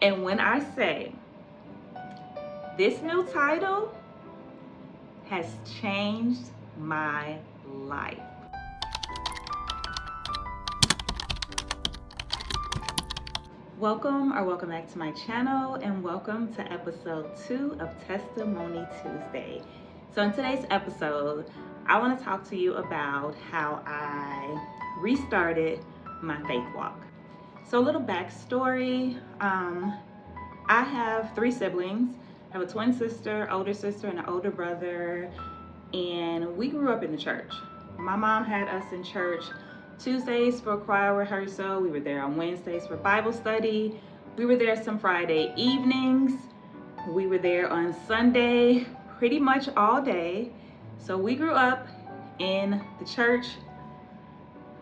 And when I say this new title has changed my life. Welcome back to my channel, and welcome to episode 2 of Testimony Tuesday. So in today's episode, I want to talk to you about how I restarted my faith walk. So a little backstory, I have 3 siblings. I have a twin sister, older sister, and an older brother, and we grew up in the church. My mom had us in church Tuesdays for choir rehearsal. We were there on Wednesdays for Bible study. We were there some Friday evenings. We were there on Sunday pretty much all day. So we grew up in the church.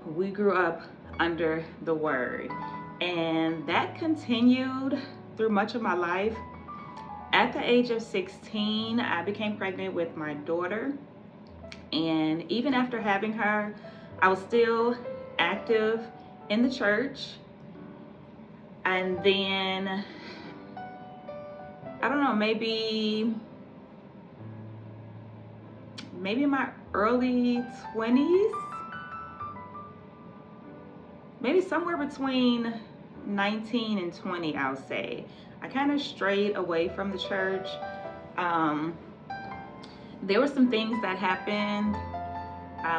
We grew up under the word. And that continued through much of my life. At the age of 16, I became pregnant with my daughter. And even after having her, I was still active in the church. And then, I don't know, maybe in my early 20s, maybe somewhere between 19 and 20, I'll say, I kind of strayed away from the church. There were some things that happened,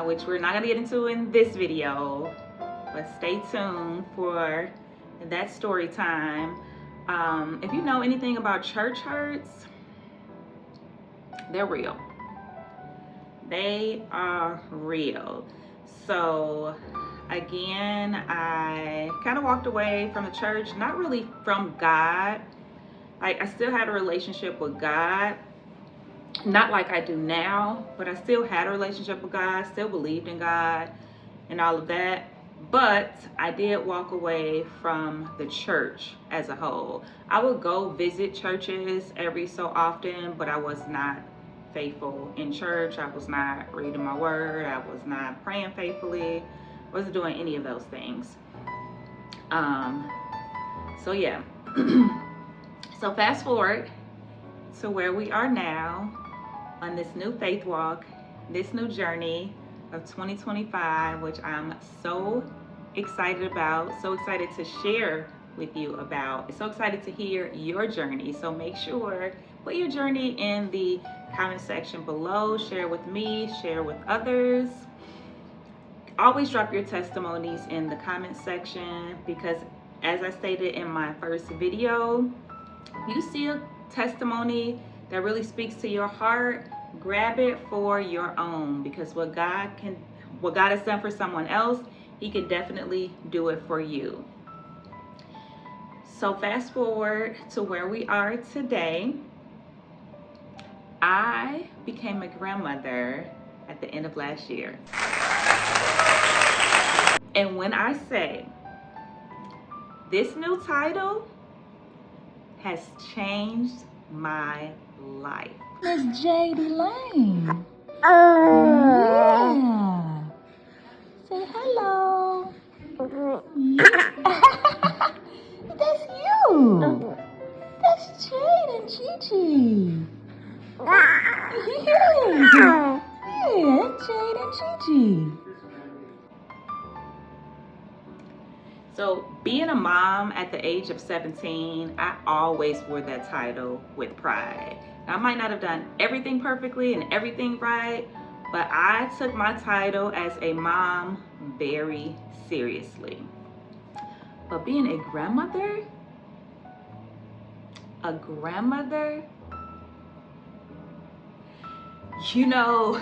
which we're not gonna get into in this video, but stay tuned for that story time. If you know anything about church hurts, they're real. They are real. So again, I kind of walked away from the church, not really from God. Like, I still had a relationship with God, not like I do now, but I still had a relationship with God, still believed in God and all of that. But I did walk away from the church as a whole. I would go visit churches every so often, but I was not faithful in church. I was not reading my word. I was not praying faithfully. I wasn't doing any of those things. So yeah. So fast forward to where we are now on this new faith walk, this new journey of 2025, which I'm so excited about, so excited to share with you about, so excited to hear your journey. So make sure, put your journey in the comment section below, share with me, share with others. Always drop your testimonies in the comment section, because as I stated in my first video, you see a testimony that really speaks to your heart, grab it for your own, because what God has done for someone else, He can definitely do it for you. So fast forward to where we are today. I became a grandmother at the end of last year. And when I say this new title has changed my life. Miss J.D. Lane. Yeah. Say hello. Yeah. That's you. That's Jade and Gigi. Yeah. Yeah, Jade and Gigi. So being a mom at the age of 17, I always wore that title with pride. Now, I might not have done everything perfectly and everything right, but I took my title as a mom very seriously. But being a grandmother, you know,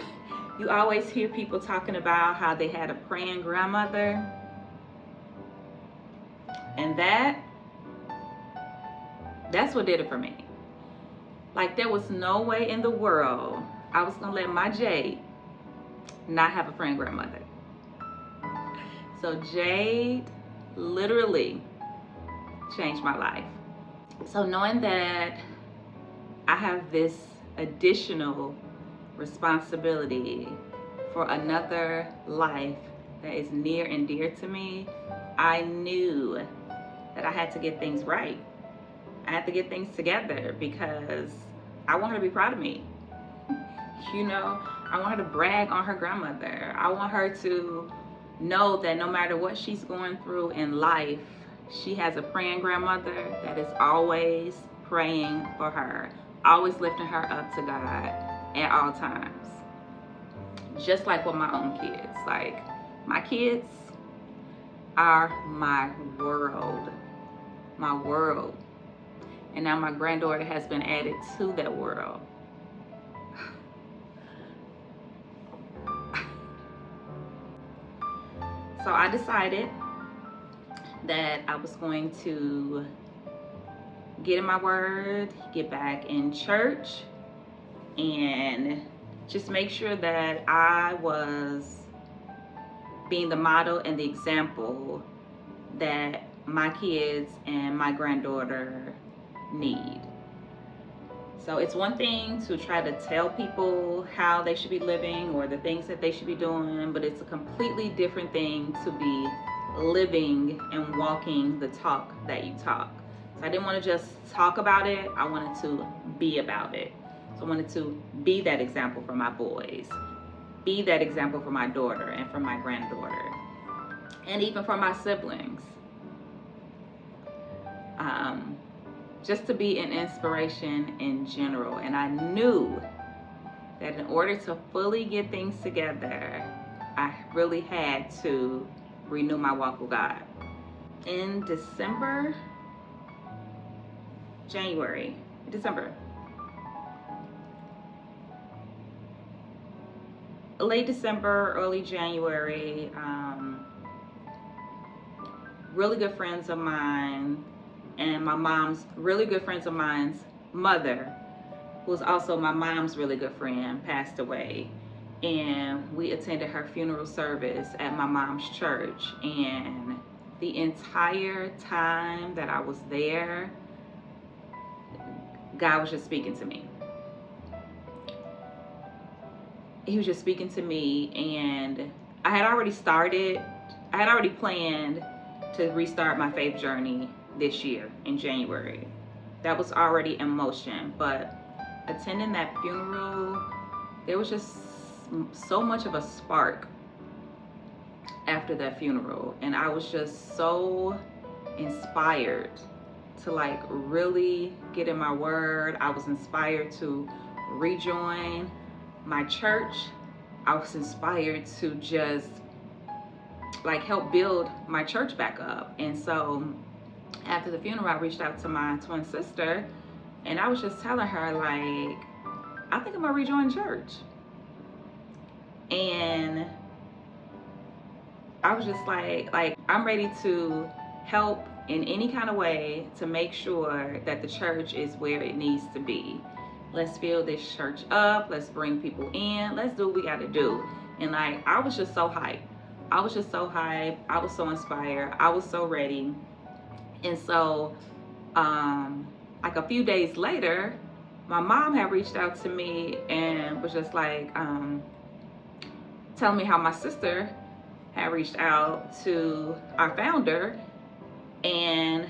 you always hear people talking about how they had a praying grandmother. And that's what did it for me. Like, there was no way in the world I was gonna let my Jade not have a praying grandmother. So Jade literally changed my life. So knowing that I have this additional responsibility for another life that is near and dear to me, I knew that I had to get things right. I have to get things together because I want her to be proud of me. You know, I want her to brag on her grandmother. I want her to know that no matter what she's going through in life, she has a praying grandmother that is always praying for her, always lifting her up to God at all times. Just like with my own kids. Like, my kids are my world. My world. And now my granddaughter has been added to that world. So I decided that I was going to get in my word, get back in church, and just make sure that I was being the model and the example that my kids and my granddaughter need. So it's one thing to try to tell people how they should be living or the things that they should be doing, but it's a completely different thing to be living and walking the talk that you talk. So I didn't want to just talk about it, I wanted to be about it. So I wanted to be that example for my boys, be that example for my daughter and for my granddaughter, and even for my siblings. Just to be an inspiration in general. And I knew that in order to fully get things together, I really had to renew my walk with God. In December, late December, early January, really good friends of mine and my mom's really good friends of mine's mother, who was also my mom's really good friend, passed away. And we attended her funeral service at my mom's church. And the entire time that I was there, God was just speaking to me. He was just speaking to me, and I had already planned to restart my faith journey this year in January. That was already in motion, but attending that funeral, there was just so much of a spark after that funeral, and I was just so inspired to like really get in my word. I was inspired to rejoin my church. I was inspired to just like help build my church back up. And so after the funeral, I reached out to my twin sister, and I was just telling her, like, I think I'm gonna rejoin church. And I was just like I'm ready to help in any kind of way to make sure that the church is where it needs to be. Let's fill this church up, let's bring people in, let's do what we gotta do. And like, I was just so hyped. I was so inspired, I was so ready. And so like a few days later, my mom had reached out to me and was just like telling me how my sister had reached out to our founder and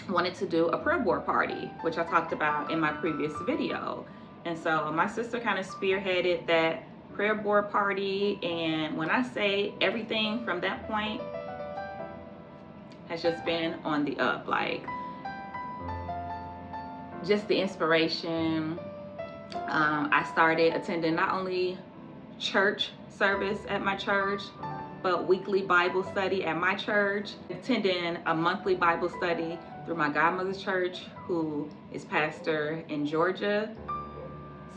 wanted to do a prayer board party, which I talked about in my previous video. And so my sister kind of spearheaded that prayer board party, and when I say everything from that point has just been on the up, like just the inspiration. I started attending not only church service at my church, but weekly Bible study at my church, attending a monthly Bible study through my godmother's church, who is pastor in Georgia.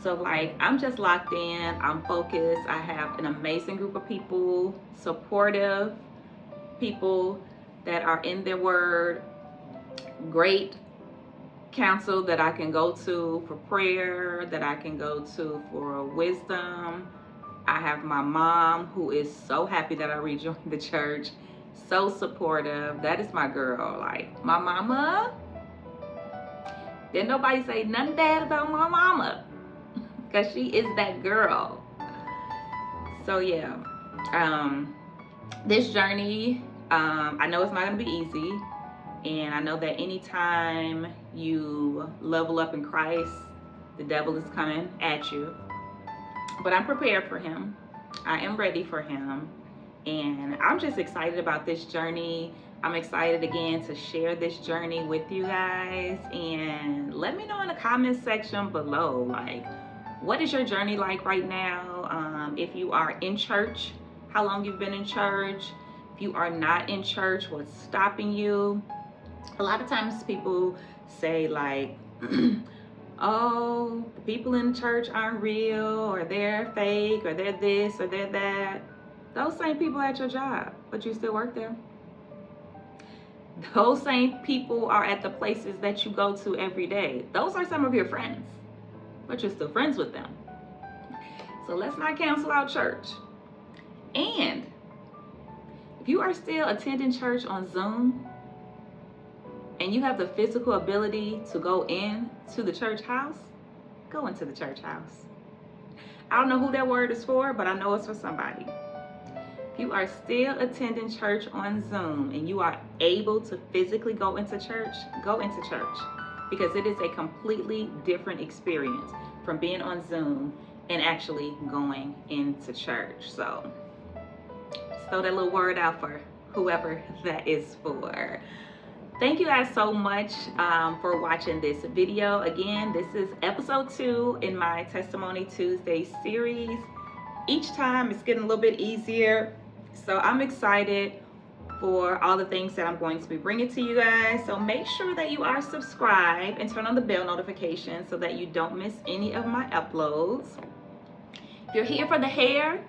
So like, I'm just locked in, I'm focused. I have an amazing group of people, supportive people that are in their word, great counsel that I can go to for prayer, that I can go to for wisdom. I have my mom, who is so happy that I rejoined the church, so supportive. That is my girl. Like, my mama, didn't nobody say nothing bad about my mama, because she is that girl. So yeah, this journey, I know it's not gonna be easy. And I know that anytime you level up in Christ, the devil is coming at you. But I'm prepared for him. I am ready for him. And I'm just excited about this journey. I'm excited again to share this journey with you guys. And let me know in the comment section below, like, what is your journey like right now? If you are in church, how long you've been in church. If you are not in church, what's stopping you? A lot of times people say like, oh, the people in the church aren't real, or they're fake, or they're this, or they're that. Those same people at your job, but you still work there. Those same people are at the places that you go to every day. Those are some of your friends, but you're still friends with them. So let's not cancel out church. And if you are still attending church on Zoom and you have the physical ability to go in to the church house, go into the church house. I don't know who that word is for, but I know it's for somebody. If you are still attending church on Zoom and you are able to physically go into church, go into church, because it is a completely different experience from being on Zoom and actually going into church. So just throw that little word out for whoever that is for. Thank you guys so much for watching this video. Again, this is episode 2 in my Testimony Tuesday series. Each time it's getting a little bit easier. So I'm excited for all the things that I'm going to be bringing to you guys. So make sure that you are subscribed and turn on the bell notification so that you don't miss any of my uploads. If you're here for the hair,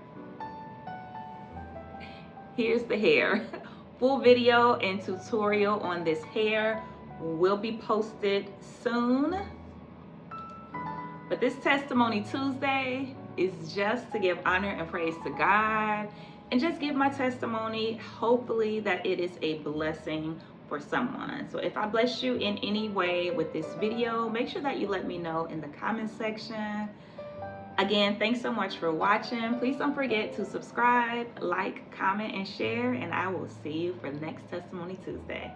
here's the hair. Full video and tutorial on this hair will be posted soon. But this Testimony Tuesday is just to give honor and praise to God and just give my testimony, hopefully that it is a blessing for someone. So if I bless you in any way with this video, make sure that you let me know in the comment section. Again, thanks so much for watching. Please don't forget to subscribe, like, comment, and share, and I will see you for the next Testimony Tuesday.